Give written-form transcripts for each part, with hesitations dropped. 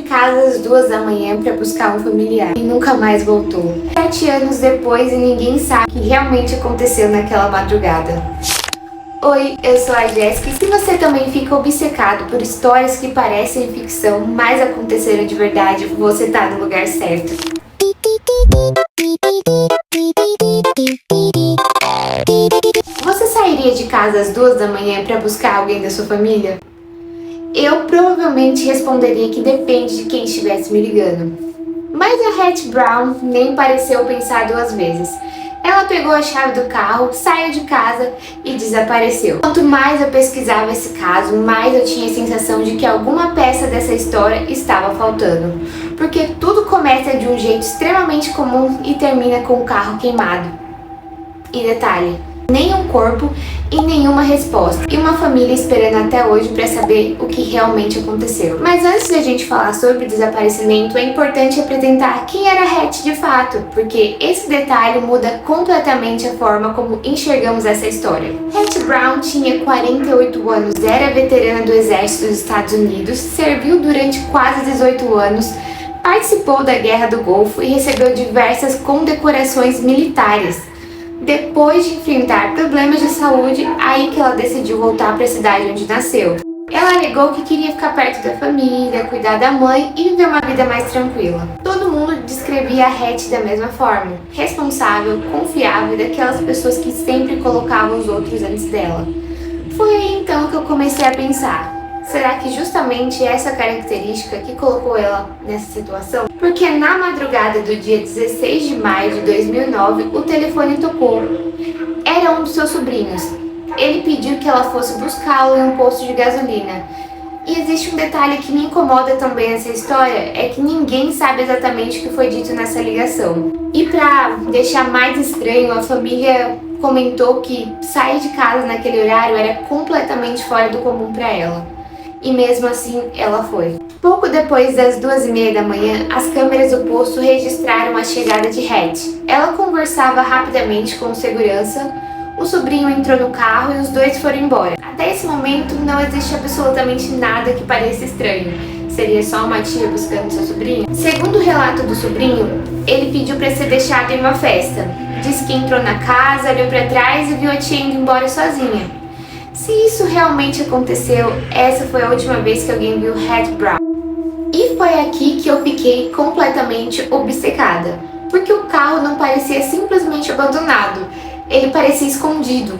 casa às 2 da manhã para buscar um familiar e nunca mais voltou. 7 anos depois e ninguém sabe o que realmente aconteceu naquela madrugada. Oi, eu sou a Jéssica e se você também fica obcecado por histórias que parecem ficção, mas aconteceram de verdade, você tá no lugar certo. Você sairia de casa às 2 da manhã para buscar alguém da sua família? Eu provavelmente responderia que depende de quem estivesse me ligando. Mas a Hattie Brown nem pareceu pensar 2 vezes. Ela pegou a chave do carro, saiu de casa e desapareceu. Quanto mais eu pesquisava esse caso, mais eu tinha a sensação de que alguma peça dessa história estava faltando. Porque tudo começa de um jeito extremamente comum e termina com o carro queimado. E detalhe, nenhum corpo e nenhuma resposta. E uma família esperando até hoje para saber o que realmente aconteceu. Mas antes de a gente falar sobre o desaparecimento, é importante apresentar quem era a Hattie de fato, porque esse detalhe muda completamente a forma como enxergamos essa história. Hattie Brown tinha 48 anos, era veterana do exército dos Estados Unidos, serviu durante quase 18 anos, participou da Guerra do Golfo e recebeu diversas condecorações militares. Depois de enfrentar problemas de saúde, aí que ela decidiu voltar para a cidade onde nasceu. Ela alegou que queria ficar perto da família, cuidar da mãe e viver uma vida mais tranquila. Todo mundo descrevia a Hattie da mesma forma, responsável, confiável e daquelas pessoas que sempre colocavam os outros antes dela. Foi aí então que eu comecei a pensar. Será que justamente essa característica que colocou ela nessa situação? Porque na madrugada do dia 16 de maio de 2009, o telefone tocou. Era um dos seus sobrinhos. Ele pediu que ela fosse buscá-lo em um posto de gasolina. E existe um detalhe que me incomoda também nessa história, é que ninguém sabe exatamente o que foi dito nessa ligação. E pra deixar mais estranho, a família comentou que sair de casa naquele horário era completamente fora do comum para ela. E mesmo assim, ela foi. Pouco depois das 2h30 da manhã, as câmeras do posto registraram a chegada de Hattie. Ela conversava rapidamente com o segurança, o sobrinho entrou no carro e os dois foram embora. Até esse momento, não existe absolutamente nada que pareça estranho. Seria só uma tia buscando seu sobrinho? Segundo o relato do sobrinho, ele pediu para ser deixado em uma festa. Disse que entrou na casa, olhou para trás e viu a tia indo embora sozinha. Se isso realmente aconteceu, essa foi a última vez que alguém viu Hattie Brown. E foi aqui que eu fiquei completamente obcecada, porque o carro não parecia simplesmente abandonado, ele parecia escondido.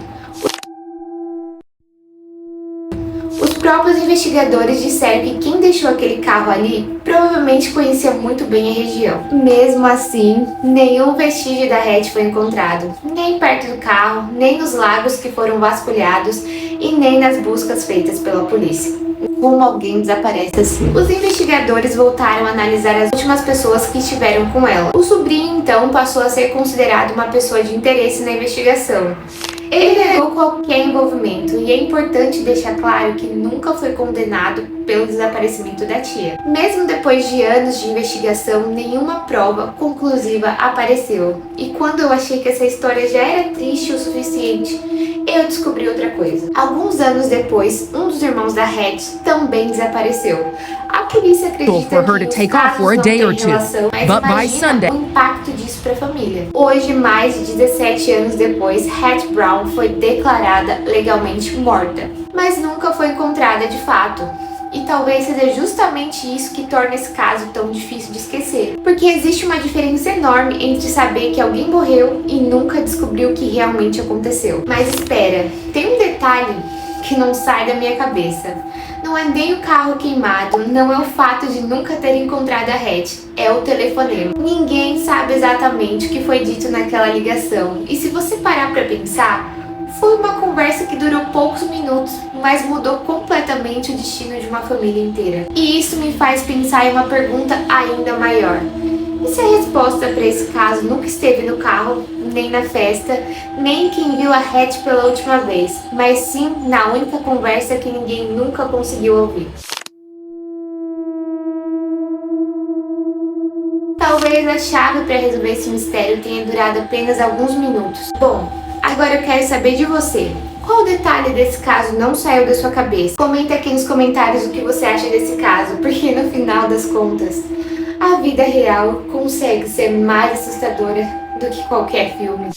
Os próprios investigadores disseram que quem deixou aquele carro ali provavelmente conhecia muito bem a região. Mesmo assim, nenhum vestígio da Hattie foi encontrado, nem perto do carro, nem nos lagos que foram vasculhados e nem nas buscas feitas pela polícia. Como alguém desaparece assim? Os investigadores voltaram a analisar as últimas pessoas que estiveram com ela. O sobrinho, então, passou a ser considerado uma pessoa de interesse na investigação. Ele negou qualquer envolvimento e é importante deixar claro que nunca foi condenado pelo desaparecimento da tia. Mesmo depois de anos de investigação, nenhuma prova conclusiva apareceu. E quando eu achei que essa história já era triste o suficiente, eu descobri outra coisa. Alguns anos depois, um dos irmãos da Hattie também desapareceu. A polícia acredita que os casos não têm relação, mas imagina o impacto disso para a família. Hoje, mais de 17 anos depois, Hattie Brown foi declarada legalmente morta, mas nunca foi encontrada de fato. E talvez seja justamente isso que torna esse caso tão difícil de esquecer. Porque existe uma diferença enorme entre saber que alguém morreu e nunca descobrir o que realmente aconteceu. Mas espera, tem um detalhe que não sai da minha cabeça. Não é nem o carro queimado, não é o fato de nunca ter encontrado a Hattie, é o telefonema. Ninguém sabe exatamente o que foi dito naquela ligação. E se você parar pra pensar, foi uma conversa que durou poucos minutos, mas mudou completamente o destino de uma família inteira. E isso me faz pensar em uma pergunta ainda maior. E se a resposta para esse caso nunca esteve no carro, nem na festa, nem quem viu a Hattie pela última vez, mas sim na única conversa que ninguém nunca conseguiu ouvir? Talvez a chave para resolver esse mistério tenha durado apenas alguns minutos. Bom, agora eu quero saber de você. Qual detalhe desse caso não saiu da sua cabeça? Comenta aqui nos comentários o que você acha desse caso, porque no final das contas, a vida real consegue ser mais assustadora do que qualquer filme.